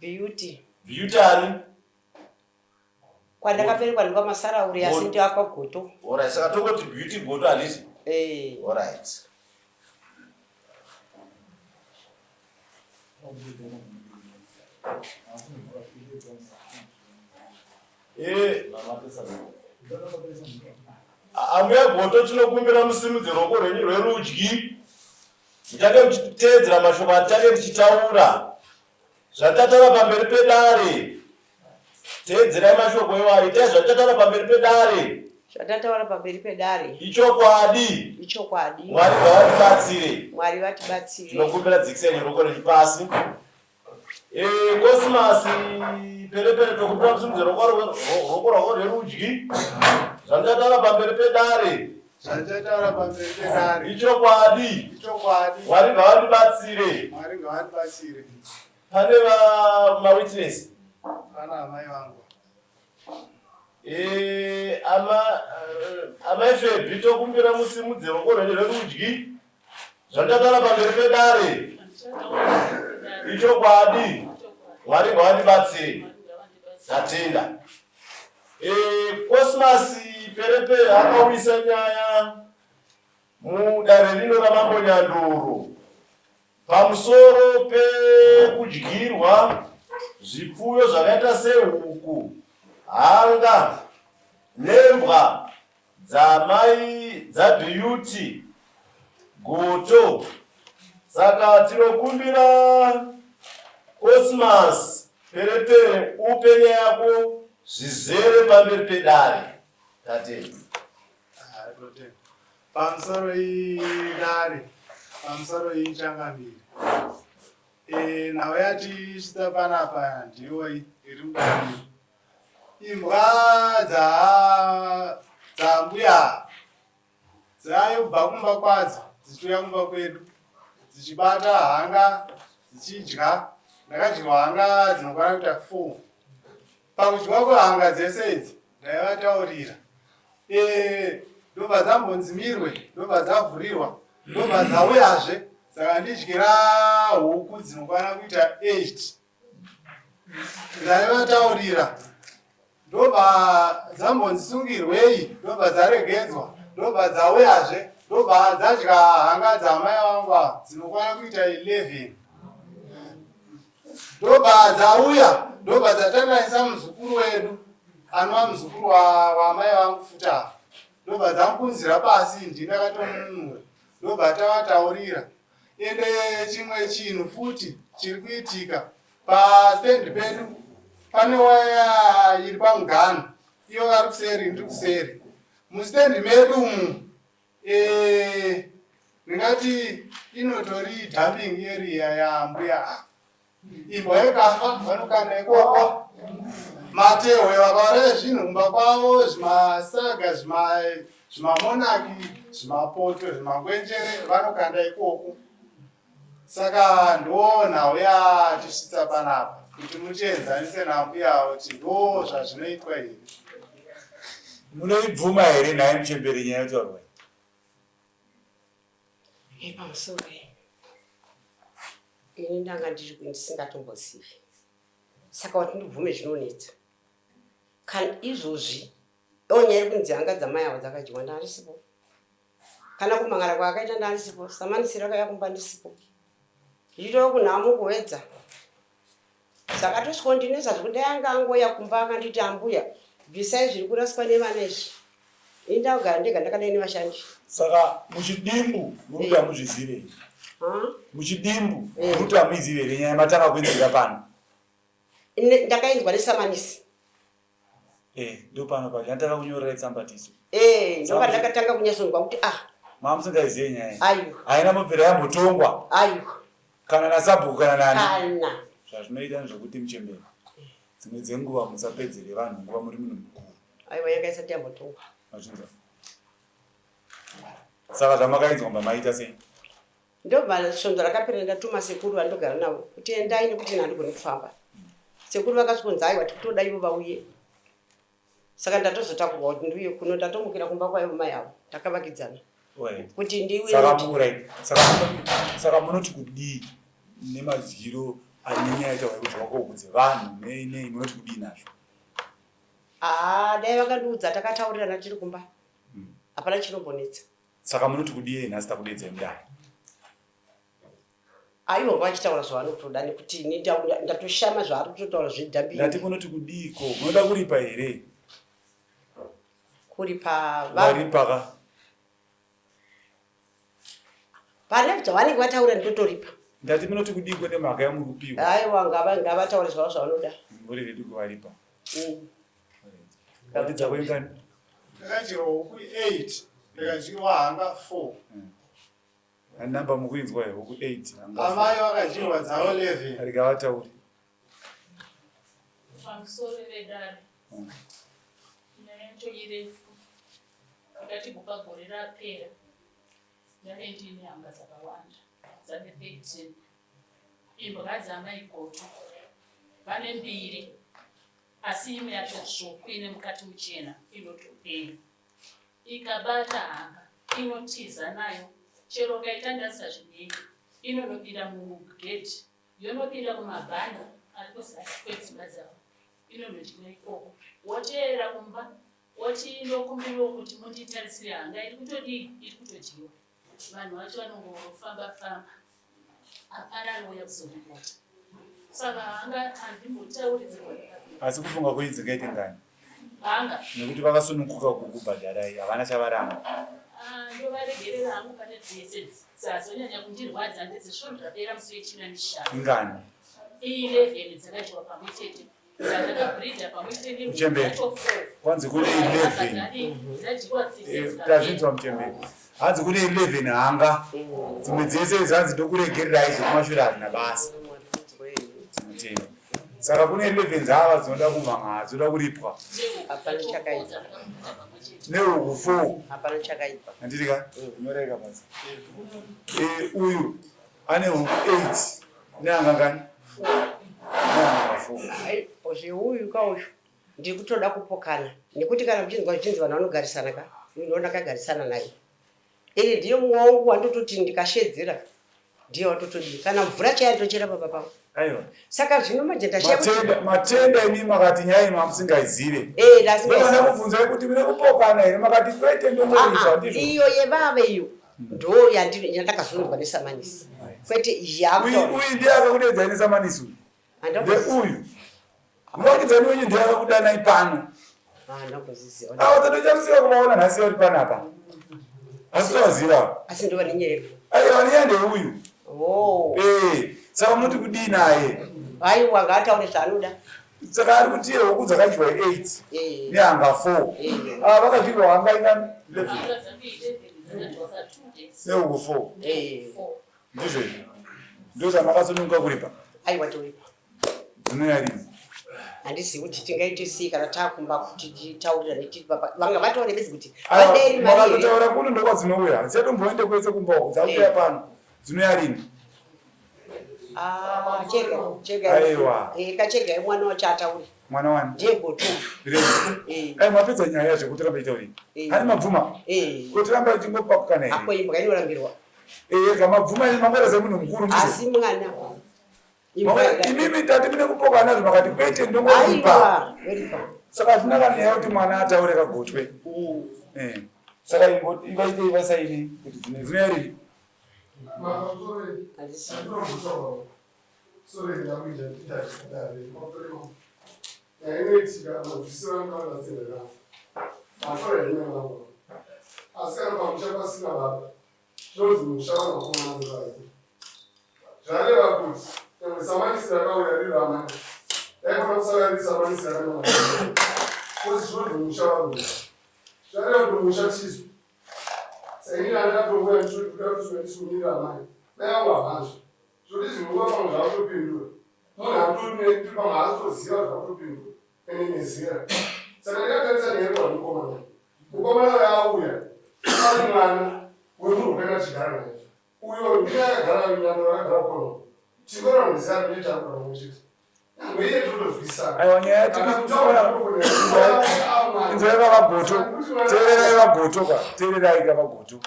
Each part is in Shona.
Beauty. Quando akaberekwa ndwa masara uri asindi akagoto. Alright, saka tokoti beauty goto alisi. Alright. Amuya goto tinokumbira musimudze ruoko rwenyu rwerudyi. Mutange muchiteedzera mashoko atange tichitaura. Zvatataura pamberi pedare. Teedzerai mashoko iwayo. Itai zvatataura pamberi pedare. Zvatataura pamberi pedare. Ichokwadi. Mwari ngavatibatsire. Mwari vatibatsire. Tinokumbira dzikisai ruoko rwenyu pasi. Cosmas perepere tokumbira musimudze ruoko rwako rwerudyi. Zvandataura pamberi pedare. Ichokwadi. Mwari ngavatibatsire. Pane mawitness. Pana amai vangu. Amai Febri tokumbira musimudze ruoko rwenyu rwerudyi. Zvandataura pamberi pedare. Ichokwadi. Mwari ngavatibatsire. Tatenda. Cosmas perepere akawisa nyaya mudare rino ramambo Nyanduro pamusoro pekudyirwa zvipfuyo zvakaita sehuku, hanga nembwa dzamai dzaBeauty goto. Saka tinokumbira Cosmas perepere upe nyaya yako zvizere pamberi pedare. Tatenda. Pamusoro idare, pamusoro ichangamiri. Nhau yatisvitsa panapa ndiyo iri mudare. Imbwa dzambuya dzayobva kumba kwadzo dzichiuya kumba kwedu dzichibata hanga dzichidya. Ndakadyirwa hanga dzinokwana kuita 4. Pakudyiwa kwehanga dzese idzi ndaivataurira. Ndobva dzambonzimirwe, ndobva dzavhurirwa, ndobva dzauyazve. Saka ndidyira huku dzinokwana kuita 8. Ndaivataurira. Ndobva dzambonzisungirwei, ndobva dzaregedzwa, ndobva dzauyazve, ndobva dzadya hanga dzamai vangu dzinokwana kuita 11. Ndobva dzauya, ndobva dzatanganisa muzukuru wedu anova muzukuru wamai vangu futa. Ndobva dzamukunzira pasi ndindakatomununura. Ndobva tavataurira. Ende chimwe chinhu futi chiri kuitika pastendi pedu pane waya iri pamugano. Iyo vari kuseri ndiri kuseri. Mustendi medu umu ndingati inotori dumping area yambuya. Imbwa yakafa vanokanda ikoko. Matehwe vakauraya zvinhu kumba kwavo, zvimasaga, zvimamonaki, zvimapoto, zvimangwenjere vanokanda ikoko. Saka ndo nhau yatisvitsa panapa kuti muchienzanise nambuya kuti ndo zvazvinoitwa here. Munoibvuma here naye muchemberi nyaya yotaurwa? Pamusoro ini ndanga ndiri ndisingatombozivi. Saka kuti ndibvume zvinonetsa. Kana izvozvi onyari kunzi hanga dzamai avo dzakadyiwa ndarisipo. Kana kumangara kwakaita ndarisipo, samanisiro akaya kumba ndisipo. Ndiro kunhamo kuwedza. Saka tosvika ndineza zvekuti yanga angoya kumba akanditi ambuya bvisai zviri kuraswa nevana izvi. Indagara ndega ndakadai nevashandi. Saka muchidimbu muruti hamuzvizive. Muchidimbu muruti hamuizive here nyaya matanga kuenzera pano. Ndakaenzwa nesamanisi. Ndo pano pacho ndataka kunyorera tsambatiso. Ndopa ndakatanga kunyasonzwa kuti mamusingaizive nyaya. Aiwa. Haina mubvira yambotongwa. Aiwa. Kana nasabhuku kana nani. Kana. Zvazvinoita ndezvokuti muchemberi. Dzimwe dzenguva musapedzere vanhu nguva muri munhu mukuru. Aiwa yanga isati yambotongwa. Mazvinza. Saka zvamakainzwa maita sei? Ndobva svonzo rakapera ndatuma sekuru vandogara navo kuti endai nekuti handigoni kufamba. sekuru vakasonza aiwa tikutoda ivo vauye. Saka ndatozotakurwa kuti ndiuye kuno ndatomukira kumba kwaivo mai avo takavakidzana kuti ndiwe saka munoti kudii nemazyiro anyanya aita kuti wakogudze vanhu nei munoti kudii nazvo? Dai vakandiudza takataurirana tiri kumba hapana chinombonetsa. Saka munoti kudii nhasi takudedzai mudai? Aivo vachitaura zvavanotoda nekuti ini ndatoshama zvaari kutotaura zvedhambi. Ndati munoti kudiko munoda kuripa here? Kuripa varipaka pane zvavanenge vataura ndotoripa. Ndati munoti kudiko nemhaka yamurupiwa? Aiwa ngavataure zvavo zvavanoda. Muri ready kuvaripa? Ndakadza kwengani? Ndakadyiwa huku 8 ndikadyiwa hanga 4. Namba mukuinzwa huku 8 amai vakadyiwa dzavo 11 arikavatauri pamusoro vedare nyayacho irefu akati buka gore rapera ndave ndine hanga dzakawanda dzane 13 imbwa dzamaigoto vane 2 asi imwe yacho tsvuku ine mukati muchena inotopenya ikabata hanga inotiza nayo chero kaitandasa zvinenge inonopinda mugedhi yonopinda kumabhanda ari kuzasi kwedzimba dzavo inonodyiwa ikoko woteera kumba wochindokumbiriwo kuti munditarisire hanga iri kutodii iri kutodyiwa vanhu vacho vanongofamba famba hapana anouya kuzoripota saka hanga handimbotaurizirwa asi kufunga kuidzi ngaite ngani hanga nekuti vakasununguka kukubhadharai havana chavaramba ndovaregerera hangu pane dzese dzazonyanya kundirwadza ndedzisvondradera musi wechina neshanu ingani 11 dzakadyiwa pamwe chete dzakabhrida pamwe chete Muchembere kwanzi kune 11 dzadyiwa dzese tazvinzwa Muchembere hanzi kune 11 hanga dzimwe dzese dzanzi ndokuregererai zvekumashure hazvina basa dzinotenda saka kune 11 dzava dzinoda kumhanga dzinoda kuripwa neuku 4 hapana chakaipa handirika unoreka basa uyu ane huku 8 neanga ngani zveuyu kauyu ndiri kutoda kupokana nekuti kana muchinzwa zvichinzi vanhu vanogarisana ka unoona kagarisana naye iri ndiyo mumwe wangu wandototi ndikashedzera ndiye watotodii kana mvura chaya tochera baba pavo. Aiwa. Saka zvino majenda matenda ini makati nyaya mamusingaizive. Ndovana kubvunza kuti mune kupokana here makati kwete ndomuita ndizvo. Iyo yevave iyo ndo yandakazonzwa nesamanisi. Kwete yakuto. Uyu ndiye akakudedza nesamanisi uyu. Uyu. Muvakidzani wenyu ndiye akakudana ipano. Ndakuzviziva. Tatochamusiva kuvaona nhasi vari panapa. Asi tovaziva. Asi ndova nenyaya. Aiwa niye ndeuyu. Oh. Saka muti kudii naye? Aiwa ngataure zvaanoda. Saka ari kuti huku dzakadyiwa 8 nehanga 4. Vakadyiwa hanga ingani? 11. Nehuku 4. Ndizvo ndo zvamakasununguka kuripa? Aiwa toripa. Dzinouya rini? Handizivi kuti tingaite sei kana takumba kuti titaurira netiri papa. Vanga vataure bedzi kuti vaderi mari. Makatotaura kuno ndokwadzinouya. Hadzia tomboende kwese kumba uku. Dzauya pano. Dzinouya rini? Chega. Aiwa. Kachega mwana wacho atauri. Mwana wani? Ndiye goto. Mapedza nyaya yazvo kuti ramba itauri. Hani mabvuma? Kuti ramba ichingopakukana here. Apo imbwa inorambirwa. Mabvuma ini mangoreza munhu mukuru ndizvo. Asi mwana. Imimi tati mune kupokana nazvo makati kwete ndongoripa. Saka hazvina kana kuti mwana ataure kagotwe. Saka ivaite ivasaini kuti dzinouya rini? zvareva kuti samanisi rakauya riramai yaikona kusarari samanisi rakanaa kuti zvinonzi musha vanhu zvareva kuti musha chizvo sainini andakatouya ndikudakusunisuniramai nayangu hazvo zvoti zvinova pamwe zvakutopindura munhu aturi pamwe haatoziva zvakutopindura ene nezera saka ndikatarisa neyepa mukomana mukomana yaauya ari mwana wemunhu wakangachigara naye uyo ndiye akagara nyano rakagara kono chikora muzira kuita pamwe chete Uye totozwisana. Aiwa nyaya tikuzvikora inzwai kavagoto teererai vagoto ka teererai kavagoto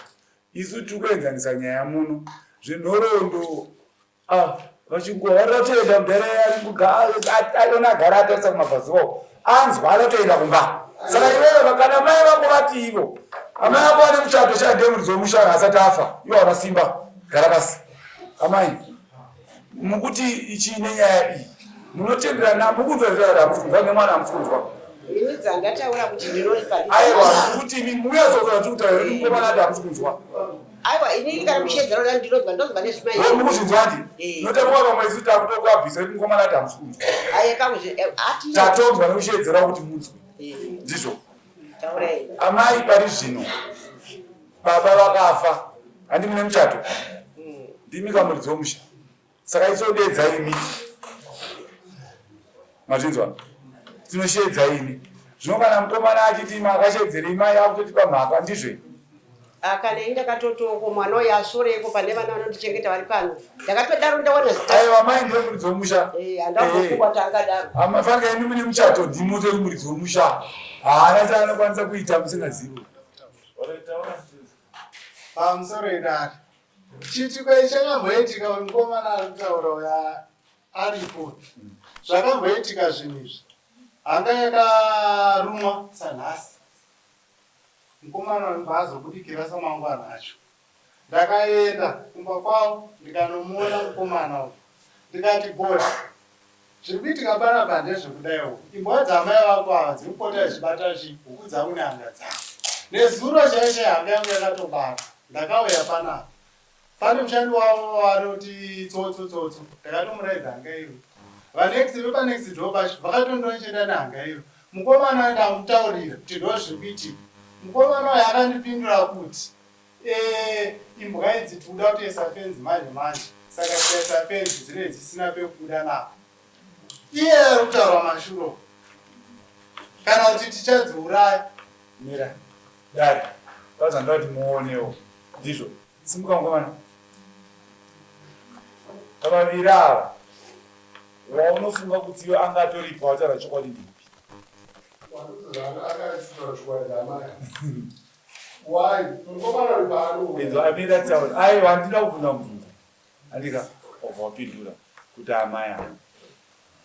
isu tikuenzanisa nyaya muno zvenhorondo vachingova varitoenda mudhara aiona agara atarisa kumabhaziwo anzwa anotoenda kumba saka iwewe kana mai vako vati ivo amai vako vane muchato chadhemuridzo wemushana asati afa ivo wana simba gara pasi amai mukuti chiine nyaya iyi munotenderana mukunzwa zvakati hamufunzwa nemwana hamufunzwa ini dzandataura kuti ndinoripa aiwa kuti muyazoza tikutaura kuti mukomana ati hamufunzwa aiwa ini kana mushedzero la ndinozwa ndozwa nezvimai mukuzvinzwa ndi notamuka pamwezi takutokuabvisa kuti mukomana ati hamufunzwa aye kamuzvi ati tatonzwa nemushedzera kuti munzwe ndizvo taurei amai pari zvino baba vakafa handi mune muchato ndimi kamuridzi womusha saka isodedza imi mazvinzwa tinoshedza ini zvino kana mukomana achiti makashedzerei mai akutotipa mhaka ndizve kana ini ndakatotoko mwana uyo asoreko pane vana vanondichengeta vari pano ndakatodaro ndaona zita aiwa mai ndiye muridzi womusha handambofungwa kuti angadaro amafanga imi mune muchato ndimotori muridzi womusha haana chaanokwanisa kuita musingazivi pamusoro edari chitiko ichi chakamboitika mukomana ari kutaura uya aripo zvakamboitika zvinhu izvi hanga yakarumwa sanhasi mukomana mbazobudikira samangwana acho ndakaenda kumba kwavo ndikanomuona mukomana uyu ndikati god zviri kuitika panapa ndezvekudaiwo imbwa dzamai vako ava dziri kupota zibata huku dzangu nehanga dzavo nezuro chaicho hanga yangu yakatobata ndakauya panapa pane mushandi wavo varoti tsotso ndakatomuraidza hanga iyo vanexi vepanexi do vacho vakatondonchenda nehanga iyo mukomana ndamutaurira kuti ndo zviri kuitika mukomana uyo akandipindura kuti imbwa idzi tikuda kutoisa fenzi manje manje saka tikaisa fenzi dzinenge dzisina pekubuda napo iye ari kutaura mashuro kana kuti tichadziuraya mira dai vazanda kuti muonewo ndizvo simuka mukomana pavaviri ava waunofunga kuti iwe angatoripa wataura chokwadi ndipi amira taura aiwa handina kubvunza mubvunzo handika wapindura kuti amai ava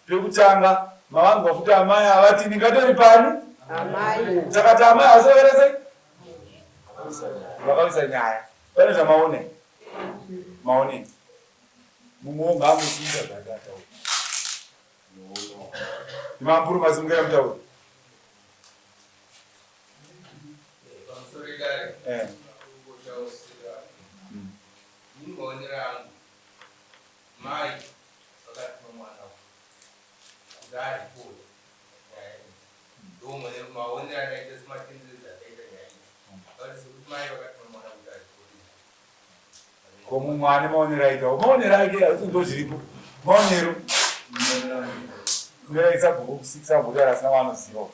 pekutanga mavanzwa kuti amai avati ndingatori pano amai takati amai avasoveresei vakavisa nyaya pane zvamaone maone mumwe amusiisa zvakataura imamburu masimungaira mutaura mai vakati nomwana kudari kuda ndomwe maonero akaita sematenderezi akaita nyaya vakati sekuti mai vakati nomwana kudari kuda komumwe ane maonero aitawo maonero ake asindo zviripo maonero ndiraisa bhuku kusikisa bhuku rasina vanozivawo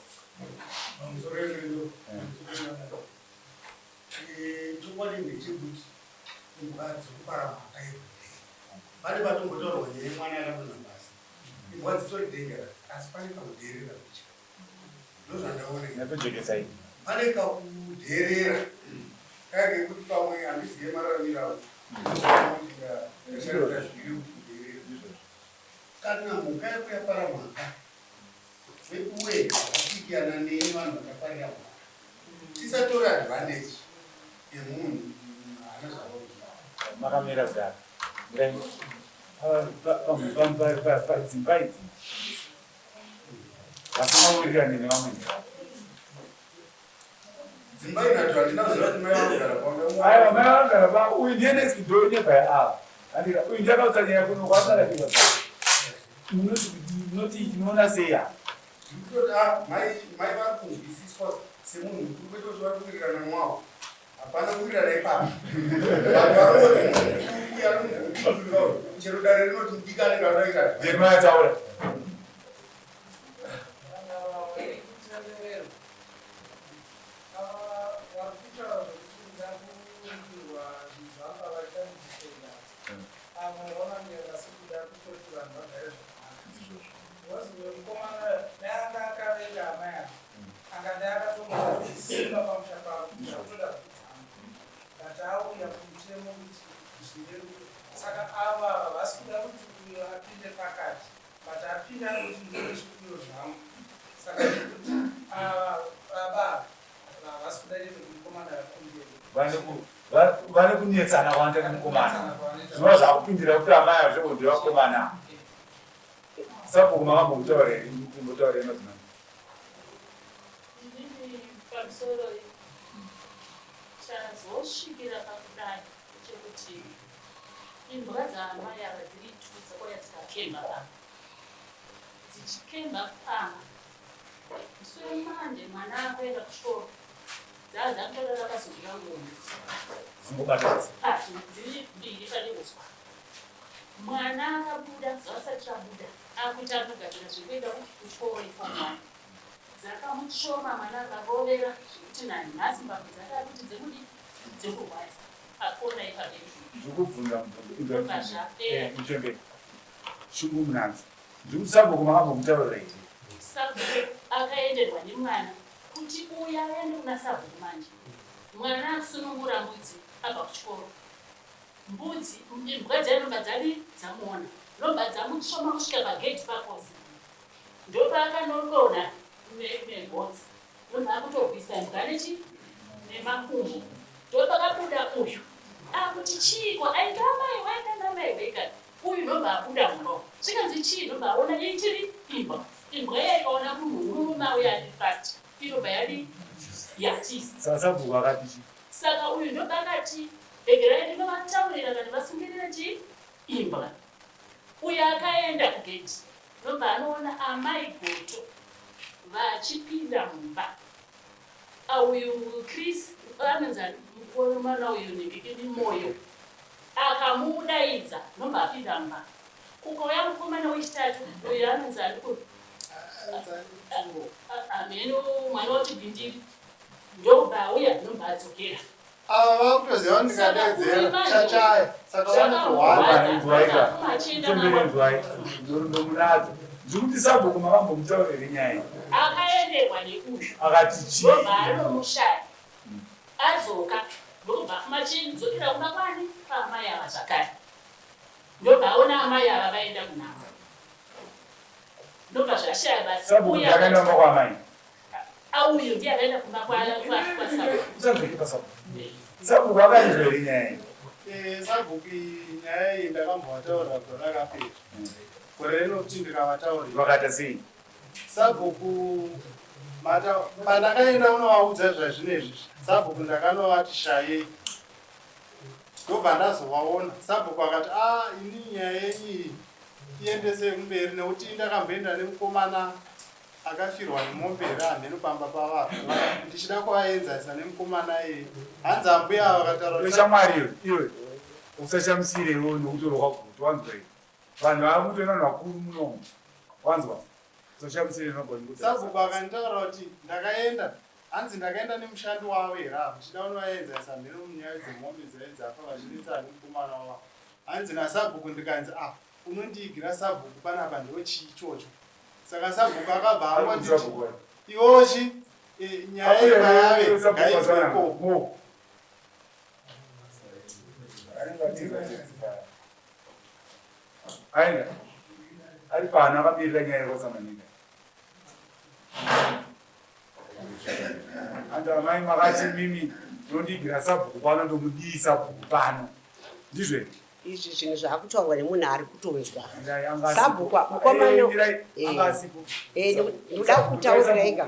chokwadi ndechekuti imbwa dzokubara mhaka pane patombotaurwa nyaya yemwana yakadonha pasi imbwa dzitori dhenjera asi pane kakudherera kucha ndozvandaona natojekesai pane kakudherera kake kuti pamwe handizive mararamiro avo kana mhuka yakuyapara mhaka wekuwe vakapikirana neni vanhu vakaparira mhaka tisatora advantage yemunhu haana zvavakuita makamira kudaro padzimba idzi vasinaurirani nevamwe dzimba inato handina kuziva kuti mai vanogara aiwa mai vanogara pa uyu ndiye next door nebhaya ava andika uyu ndiyakautsa nyaya kuno kwasarakiva munoti inoona seya ndikutoti mai vari kunzwisiswa semunhu mukuru kwete kuti vari kuwirirana mwavo hapana kuwirirana ipapo chero dare rinoti mudiki anenge anoita ndemataura kunetsana kwanta nemukomana zvinova zvakupindira kuti amai azvo ndivakomana sabhuku makambomutaure imbotaure mazina inini pamusoro chazosvikira pakudai chekuti imbwa dzaamai ava dziri tu dzakauya dzikakemba pama dzichikemba pama musoro manje mwana akuenda kuchikoro dzaakutorara pasogura ngombe zvingobatadza dziri mbiri pane uswa mwana akabuda zvasati abuda akuita anogadzira zvekuenda kuchikoro ifomwana dzakamushoma mwana akarovera zvekuti nanhasi mbambo dzakada kuti dzekudi dzekurwadza akona ipabenzi zvokubvunza muchemberi shungu munanzi ndikuti sabhuku makambomutaurira iti sabhuku akaenderwa nemwana kuti uya aende kuna sabhuku manje mwana asunungura mbudzi abva kuchikoro mbudzi imbwa dzainobva dzadi dzamuona nobva dzamushoma kusvika pageti pakosi ndopaakandodonha negotsi nobva akutorwisa imbwa nechi nemakumbo ndopakabuda uyu akuti chiiko aita amai waenda namai vega uyu nobva abuda muno zvikanzi chii nobva aona ichiri imbwa imbwa yaikaona munhu murume uya adi fast inobva yadi yatisi sabhuku akati chi saka uyu ndobva akati regerai ndinovataurira kana vasungirira chi imbwa uyu akaenda kugeti nobva anoona amai goto vachipinda mumba uyu Chris anonzi mukomana uyu nebikini moyo akamudaidza nobva apinda mumba kukauya mukomana wechitatu uyu anonzi ameno mwana wachibhindiri ndobva auya nobva adzokera ava vakutoziva ndikadedzera chachaya saka vandomunadzo ndikuti sabhuku makambomutaurire nyaya akaenderwa neuyu akati chii ndobva anomushaya adzoka ndokubva afumachindzokera kumba kwani paamai ava zvakare ndobva aona amai ava vaenda kunhamo ndobva zvashaya basi sabhuku ndakaenda kumba kwaamai uyu ndiye akaenda kumba kwasabuku sabhuku akaizvere nyaya sabhuku nyaya iyi ndakambovataurira gore rakapera gore rino kuti ndikavataurira vakata sei sabhuku pandakaenda unovaudza zvazvinezvi sabhuku ndakanovati shayei ndobva ndazovaona sabhuku akati ini nyaya yenyu iendesei kumberi nekuti ndakamboenda nemukomana akafirwa nemomberi hamheno pamba pavanhu ndichida kuvaenzasa nemukomana iyi hanzi ambuya vakataurashamwari iwe usashamisiriwo nokuti rwakaguti wanzwa i vanhu vava kutoenda vakuru munomo wanzwa usashamisire sabhuku akanditaura kuti ndakaenda hanzi ndakaenda nemushandi wavo era ndichida unovaenzasa mheno munyaya dzemombe dzaidzafa vachinetsa nemukomana wavo hanzi nasabhuku ndikanzi unondiigira sabhuku panapa ndochii ichocho saka sabhuku akabva angoti iwochi nyaya yemayave ngaiveko ainga ari pano akamirira nyaya yekwasamanika antu amai makati mimi nondiigira sabhuku pano ndomudii sabhuku pano ndizve izvi zvinhu zvakutaurwa nemunhu ari kutonzwa sabhuku mukomano ndoda kutaurira ega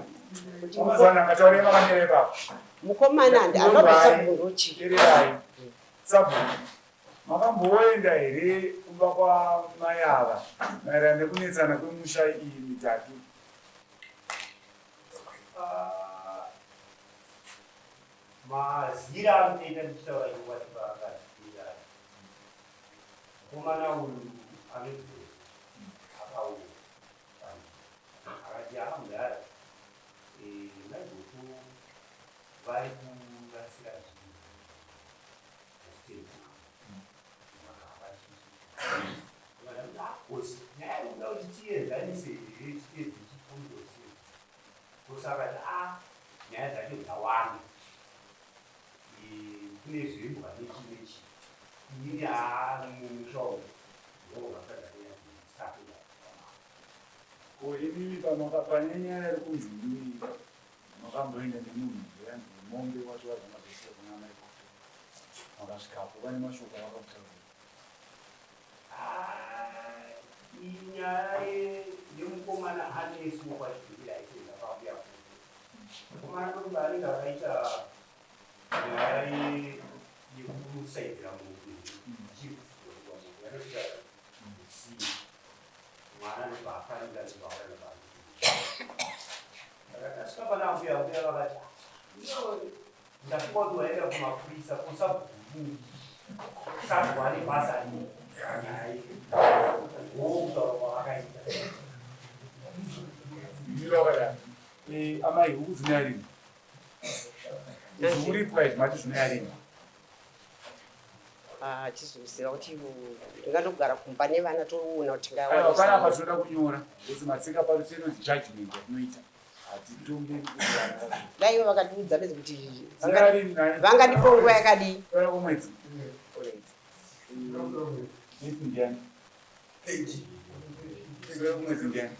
mukomana anobva sabhuku ndochi sabhuku makamboenda here kumba kwamai ava maererano nekunetsana kwemusha iyi mitatu mazira anoita ndichitaura iwativaakazira mukomana uyu anezve akauya akati amudhara naigoto vari kurasira zvinhu nyaya yekuda kuti tienzanise here titedze chifundo sei kosakati nyaya dzacho dzawanda kune zvimbwa nechi nechi inini mumushauri imimi pane nyaya iri kunzi imimi makamboenda nemunhu yanzi mombe wacho wazvamazosira kuna mai Makasvikapo vane mashoko avakakutaura. Inyaya yemukomana anesu kwachibvira icheza pabuya kuti mukomana kuti anenge akaita nyaya yekusaidzira munhu chifuyanosvika si mwana nezvaafanira nezvaauya navanhu asvika pana mbuya mbuya vakati ndasvika kuti waenda kumapurisa kusabvuu sabvwa nebasa nyaya amai huku dzinoyarima zviuripwa izvi mati zvinoyarima tizoziva kuti ndingatogara kumba nevana toona kuti panapa tinoda kunyora kuti matsika paruseno judgment yatinoita hatitombe daivo vakatiudza bedzi kuti vangandipo nguva yakadii komwedzi ndiani mwedzi ndiani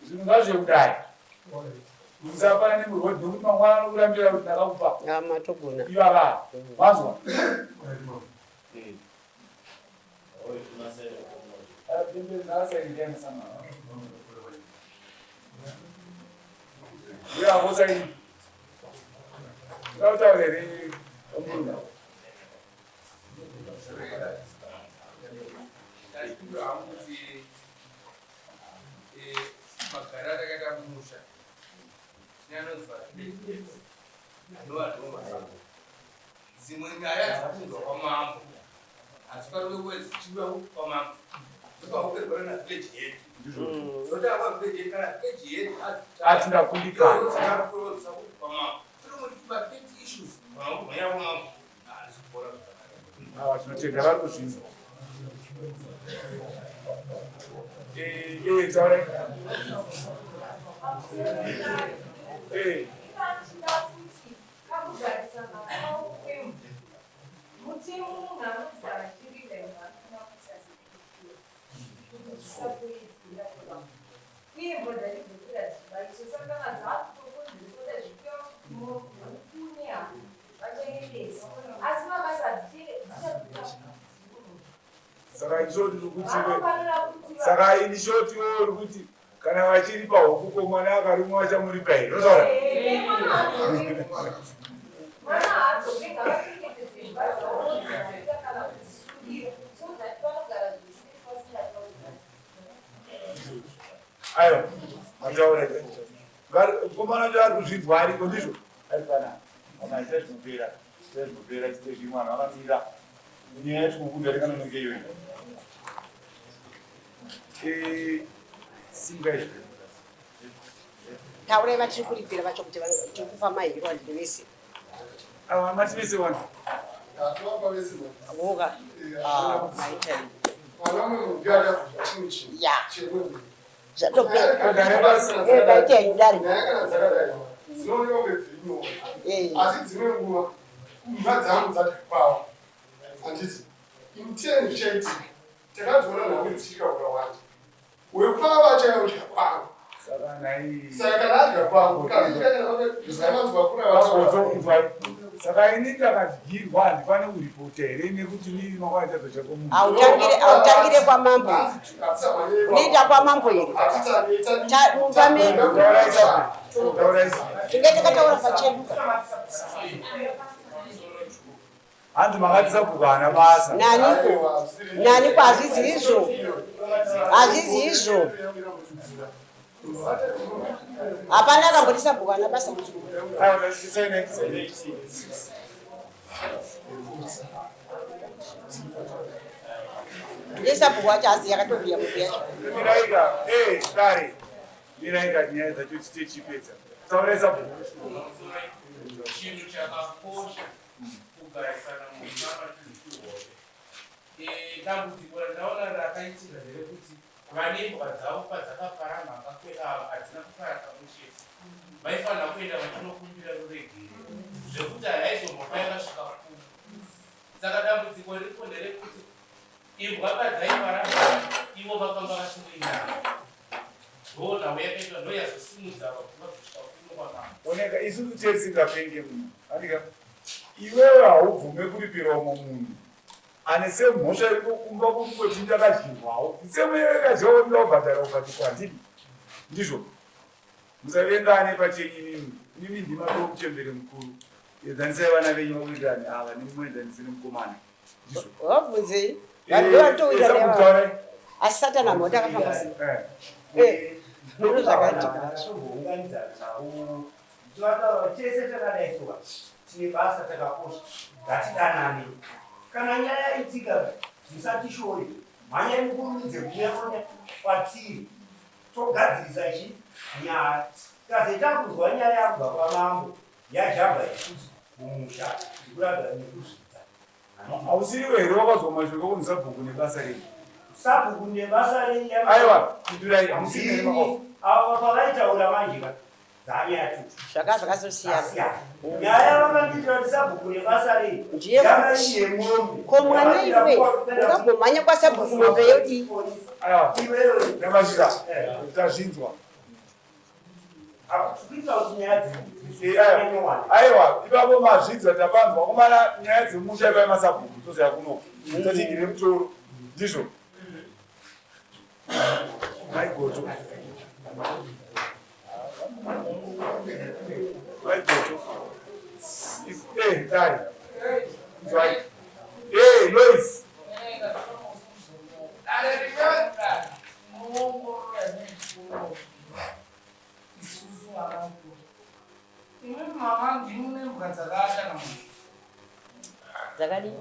zvinhu ngazveudai usapana nemurwodzi nokuti mangwana anokurambira kuti ndakakupa matogona ivava mazwa avosaini ngautaurere omuna kuti magara atakaita musha neanonzwa dzimwe nyaya dzakunzwa kwamambo asi parove dzichiva kwamambo dzokauperwara navileji yedu zoti ava vileji yedu kana vileji yedu atindakundikana kwamambo tirimuti issues manya kwamambo azikubora ava tinotenda vari kuzvinza taura saka ini shoti uri kuti kana vachiri pahuku mwana akarumwa vachamuripa here otaura aiwa mataura mukomana wacho ari kuzvinzwa ariko ndizvo ari panapa amaita zvinopera chitezvi mwana vakamira nyaya yacho kukunda rekanonenge iyoyo singai taurai vatiri kuripira vacho kuti tikupa mahiro andiri vese ava mati vese wani voka maita ya zvatoperaita idari asi dzimwe nguva imba dzangu dzatikapawa handiti imuteni zvichaitika takatoona nhamwe dzichika ukawanda wekwava chaiuta kwangu saka kana adya kwangu kaiaamanzwa kuna saka ini ndakadyirwa handifane kuripota here nekuti miri makwana chazochakomunhu autangire kwamambo unoita kwamambo here mumba medu tinge takataura pachedu hanzi makatisa basa naniko hazvizi izvo hapana akambotisa bhukana basa yesabhuku wacho asi yakatovhiya mutu yacho miraika nyaya dzacho chitechipedza taurai sabhuku chinhu chakakosha kugarisana munhu apatizikihoe dambudziko randaona rakaitika nderekuti vanembwa dzavo padzakafara mhaka kweava hadzina kufara kamuchete vaifanira kuenda vachinokumbira ruregere zvekuti haizombova yakasvika kuu saka dambudziko riripo nderekuti imbwa padzaifarama ivo vakanga vasingoinaa ndonhau yakaitwa ndoyazosimudza vakuma kusvika kuno oneka isusu tesingapenge munhu andika iwewe haubvume kuripirawo munhu ane semhosva iri kukumba kuti ndakadyiwawo semuyerekadyawo ndinobhadhara ukati kwandini ndizvo musavengane pachenyu mimi ndimado muchemberi mukuru edzanisai vana venyu vakuitirani ava nemuedzanisi nemukomana ndizvo wabvunzei vandovatouira asi satana mhota akafamba sei zviro zvakatika tese takadaiswa tine basa takakosha ngatidanane kana nyaya itika zvisatishori mhanya mukurumidze kuuya kwatiri togadzirisa ichi nyaya kazoita kuzwa nyaya yakubva kwamambo yajabva ikuti mumusha ikuraga nekuzvidza hausiriwo here wakazwa mashoko kuti sabhuku nebasa rei sabhuku nebasa rei aiwa kuturai hamusiri maoko ava pavaitaura manjika zvakazosiyana nyaya vakanditira kuti sabhuku nebasa rei yakaiye mombe ko mwana iwe ungambomhanya kwasabhuku mombe yoti iwewe namashika tazvinzwa kuita kuti nyaya aiwa ipapo mazvidzwa tapanzwa kumana nyaya dzemusha ipai masabhuku toziya kuno tachigire mutoro ndizvo maigoto Dari. Right. Hey, Lois. Zakadi.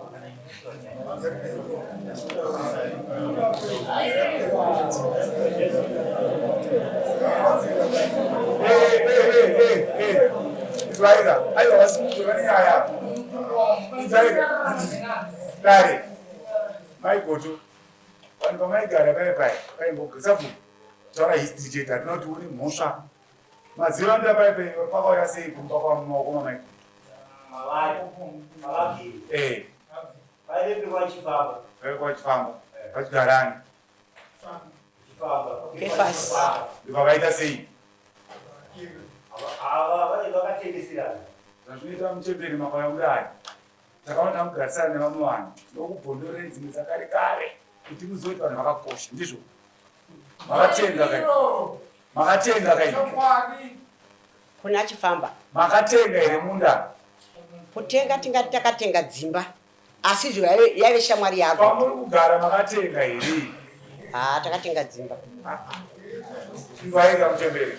Hey. Israela. Ayo wasiku wani haya. Israela. Dari. Mai goto. Wani ba mai gara pai mboka sabu. Tora history jeta not woni mosha. Mazira nda pai paka ya sei kumpa kwa moko mai. Malaki. Pai kwa chifamba. Pai kwa chifamba. Pachigarani. Chifamba. Kefas. Ndivakaita sei? Ava vane vakatengeserana. Zvinoita muchemberi makauya kudai. Takaona mugarisana nevamwe vanhu nokubhondorei dzimwe dzakare kare kuti muzoiti vanhu vakakosha ndizvo. Makatenga kai. Kuna chifamba. Makatenga here munda. Kutenga tingati takatenga dzimba. Asi zvo yave shamwari yako. Pamuri kugara makatenga here. Takatenga dzimba. Ivaika muchemberi.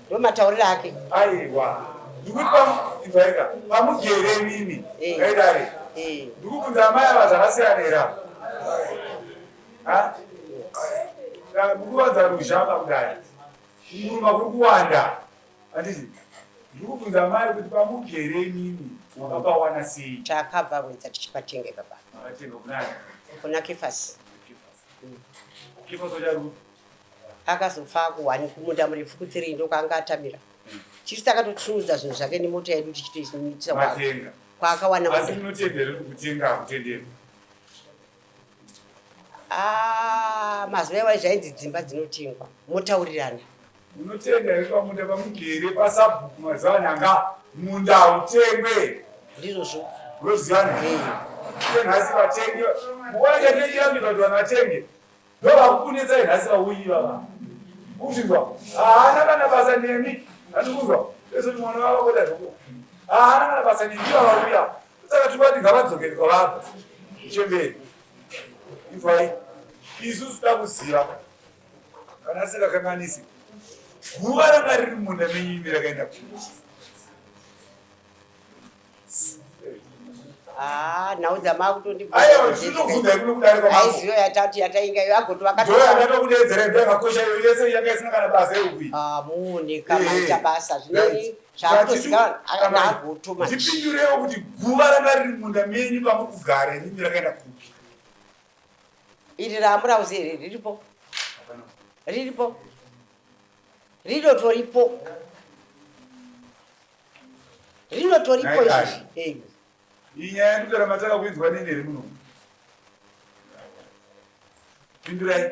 Ndo matauriro ake. Aiwa. Ndikuti ivaika. Pamugere mimi. Gaidare. Ndikubvunza amai ava zvakasiyana here. Mukuwadza ruzha pakudai. Kuruma kuri kuwanda. Handiti. Ndikubvunza amai kuti pamugere mimi wakapawana sei? Takabva kuedza tichipatenga baba. Makatenga kunani? Kuna Kefasi. Kefasi wacharuti? Akazofa kuwani kumunda murefu kutsiri ndokwanga atamira. Chisi takatotsunudza zvinhu zvake nemota yedu tichitoisa matenga. Kwaakawana asi munotendera kutenga kutendera. Mazuva iwayo zvainzi dzimba dzinotengwa. Motaurirana. Unotenda here pamunda pamugere pasabhuku mazuva nyanga munda utengwe. Ndizvozvo. Roziyana. Nhasi vatenge. Nguva yatengeambirwa kuti vanhu vatenge. Ndovakukunetsai nhasi vauyi vava. Kuzvinzwa. Haana kana basa nemi. Andikuzwa. Ezoti mwana wavo kuda zvoko. Haana kana basa nemi vavauya. Saka tibati ngavadzokere kwavabva. Chemberi. Inzwai. Isusu takuziva. Kana singakanganisi. Guva ranga riri munda menyimi rakaenda kuu. Nhau dzama kutondibvunza. Aiwa, zvinobvunza ikuno kudare kwamambo. Aiziyo yatati yatainga yo agoti wakati. Ndo yakatokudedzera ndo yakakosha iyo yese yanga isina kana basa yeukwi. Mune kamaita basa zvineni zvakutosika nagoto manje. Ndipindurewo kuti guva ranga riri munda menyu pamuri kugara nyimi rakaenda kupi. Iri ramurauzi iri riripo. Riripo. Rinotoripo. Rinotoripo izvi. Inyaya ndikara mataka kuinzwa nini iri muno. Pindurai.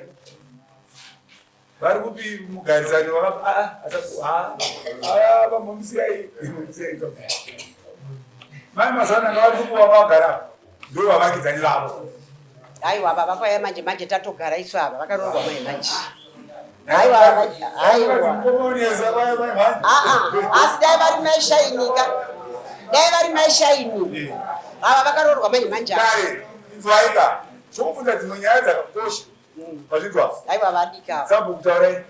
vari kupi mugarisani vambomusiyai mai mazana ngavari kupiwa vagara ndo vavakidzani vavo. Aiwa baba kwa manje manje tatogara isu ava vakarongwa mai manje. Asi dai vari maishainika. Dai vari maishaini. Ava vakarongwa mai manje. Kare inzwaika. Chokubvunza dzimwe nyaya dzakakosha. Pazvinzwa? Aiwa vadika. Sabu kutaurai.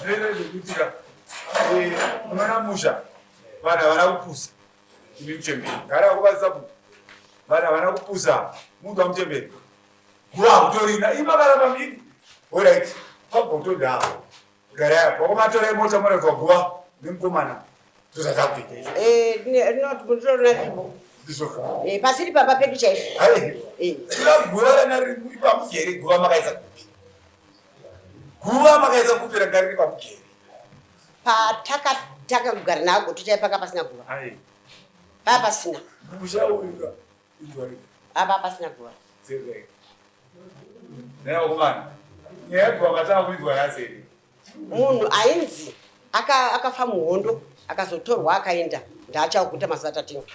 Zvinoita zvekuitira mwana musha vanhu havana kupusa imi mutemberi gara kuvaisa ku vanhu havana kupusa munhu wamutemberi guva kutorina imakaramba mini orit pagotodhaa gara pakumatorai mota muratwa guva nemukomana tozatakuita pasiri pamba pedu chaizvo guva rana riri pamugeri guva makaisa kupi guva makaisa kupi ranga riri pamugeri patakataka kugara nago tochaipaka pasina guva paa pasina mushaurira inzwarika apa pasina guva neakomana nyaya guva matava kuinzwa yaseri munhu ainzi akafa muhondo akazotorwa akaenda ndaachaguta mazuva tatenga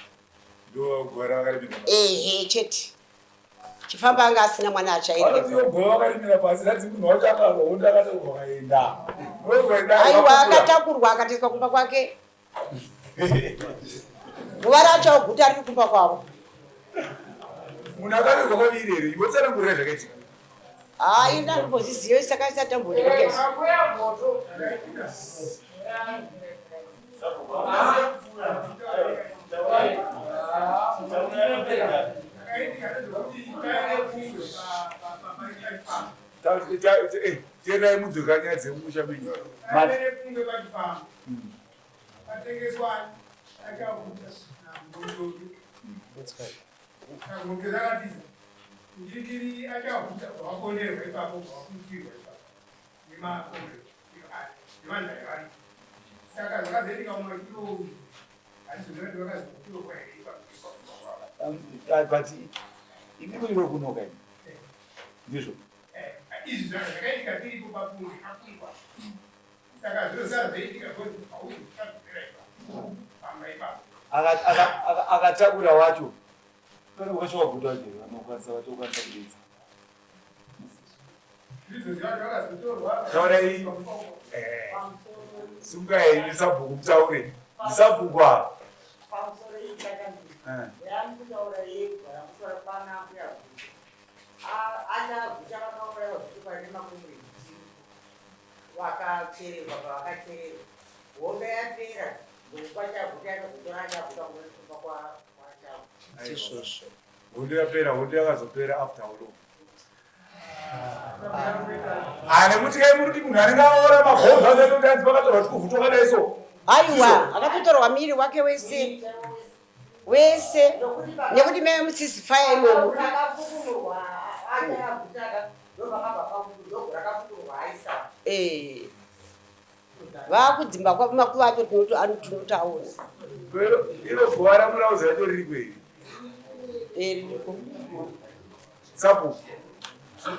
ndo guva ravakaripinda ehe chete chifamba anga asina mwana achaigova vakarimira pasi radzi munhu wacho akahondo akatorwa akaenda aiwa akatakurwa akatoiswa kumba kwake guva racho guta riri kumba kwavo munhu akatorwa kwavirero iwe tsanangurira zvakaitika hai ndandimboziziyo isaka isatambodikesa terai mudzokanya dzemusha menyu ndikiri achahuta wakonderwa ipapo wakufirwa ipapo nemandavari saka zvakazoitika mumakiro azvinoti vakazokiro but iniko iro kunoka ini ndizvo izvi zvaro zvakaitika tiripo papunge akungwa saka zvinosazaitika kuti auiazopera ipapo pamba ipapo akatakura wacho pane ukashoka guta wacho vanokwanisa vatokwanisa kudetsa taurai sungai ndisabhuku mutaure ndisabhuku apa vakachererwa pavakachererwa hondo yapera kwachaguta yakazotora achaguta kunokupa kwachavo hondo yapera hondo yakazopera after how long nekuti kai muri kuti munhu anenge aora mabhonzo aatotanzi pakatorwa chikuvhu tokadaiso aiwa akatotorwa miri wake wese nekuti meve musisifaya imomo vakudzimba kwamakuva acho tinotaona iro guva ramurauzi racho riri kweri ririko sabu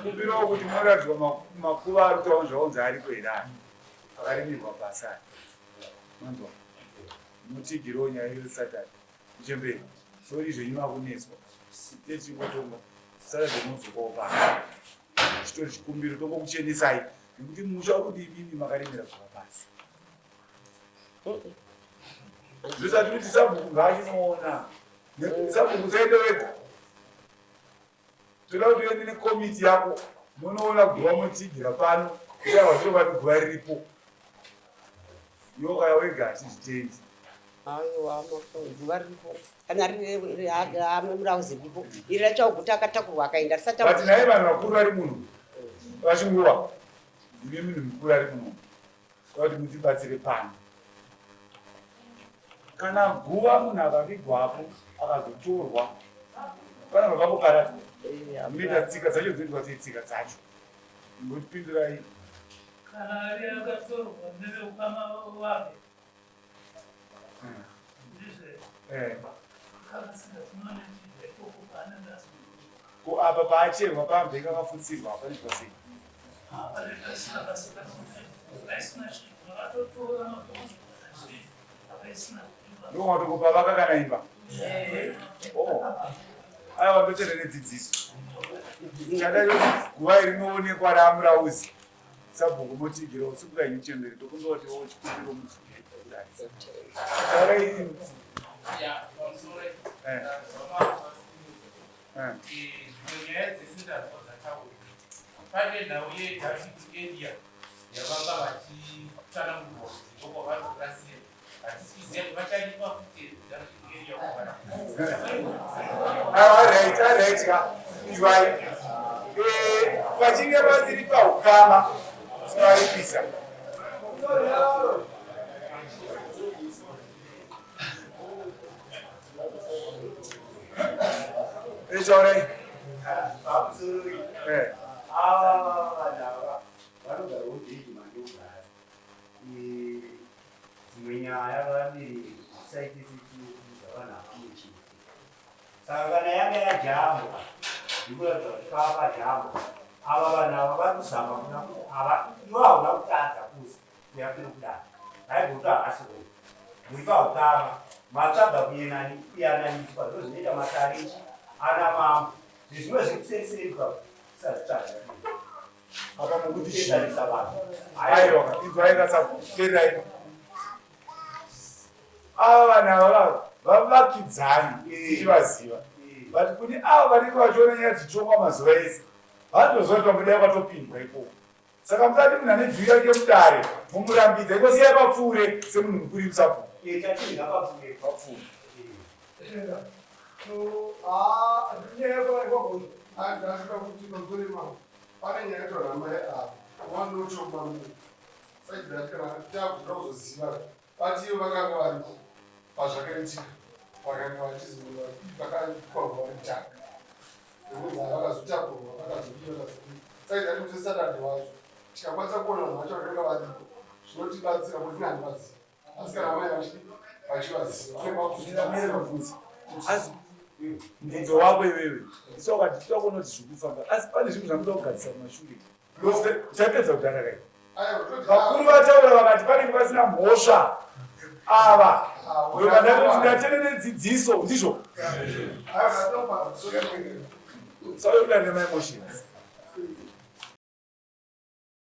kumbirawo kuti munoratidzwa makuva ari kutaura zvaunzi ari kweri ani akarimirwa pasani manzwa mutigirawo nyaya yesaturday muchemberi sori zvenyu akunetswa techingotonga saka zvemuzokawo pasi chitori chikumbiro tongokuchenesai nekuti musha uri kuti imimi makarimira kuva pasi zvosati kuti sabhuku ngaachinoona sabhuku saende wega toda kuti uende nekomiti yako munoona guva motigira pano kusawa zvinova guva riripo yoka wega achizvitendi aiwa guva riripo kana murauzi riripo iri rachaguta akatakurwa akaenda risati naye vanhu vakuru vari muno vachinguva ine munhu mukuru ari muno kuti mutibatsire pano kana guva munhu akavigwapo akazotorwa pana vakambopara munoita tsika dzacho dzinoitwa seitsika dzacho ngotipindurai kana ari akatorwa neveukama wake Ko apa paacherwa pamheka akafutsirwa panoitwa sei? Ndokupa vaka kana imba? Aiwa ndotere nedzidziso. Chada guva rinoonekwa raamurauzi. Sabhuku motigiro usiku kaini chemberi tokundoti chikupiro mutsu. Pane nhau yeDavid yavanga vachitsanangurwa kuti vanorasiya vachisiziva kuti vachalipa futi David Alright. Vachinge vasiri paukama tinovaripisa. It's all right. Absolutely. Yeah. Vanogara udhigi mandogara. Dzimwe nyaya vaviri saiti sichiuza vanhu hamuchiti. Saka kana yanga yajambwa, ndikuratidza kuti pava jambwa. Ava vanhu ava vari kuzama kuna kuti ivo hauna kutadza kuzi kuyambira kudaro. Haigoti havasi wedu. Muri paukama, matsvaga kuyananiswa, ndozvinoita matarechi, ana mambo. Zvimwe zvekuserisirwa sazvitsvaga. Apa mukuti Kuteedzanisa vanhu. aiwa inzwai kasakuteerai. Ava vanhu ava vavakidzani tichivaziva. But kuti ava vanenge vachiona nyaya dzichongwa mazuva ese vanotozoti vamudai vakatopindwa ikoko. Saka musati munhu ane dziri yake mudare mumurambidza ikosiyai papfuure semunhu mukuru musabhuku. Chatiri ngapapfuure. Papfuure. Ndasvika kuti pamsori mavo pane nyaya yatorama yeava wanochomanu saidakana takuda kuzoziva bati ivo vakanga varipo pazvakaitika vakanga vachiziva vakakwagwa varitanga nekuti vakazotakurwa vakazodii saidati kuti sadade wacho tikakwanisa kuona vanhu vacho vakanga varipo zvinotibatsira kuti tinhandivaziva asi kana amai vachivaziva Mubvunzo wako iwewe isokati tinokonoti zvikufamba asi pane zvinhu zvamuda kugadzisa kumashure tapedza kudhara kai vakuru vataura vakati panenge pasina mhosva ava ndatene nedzidziso ndizvo sauyokuda nemaemotions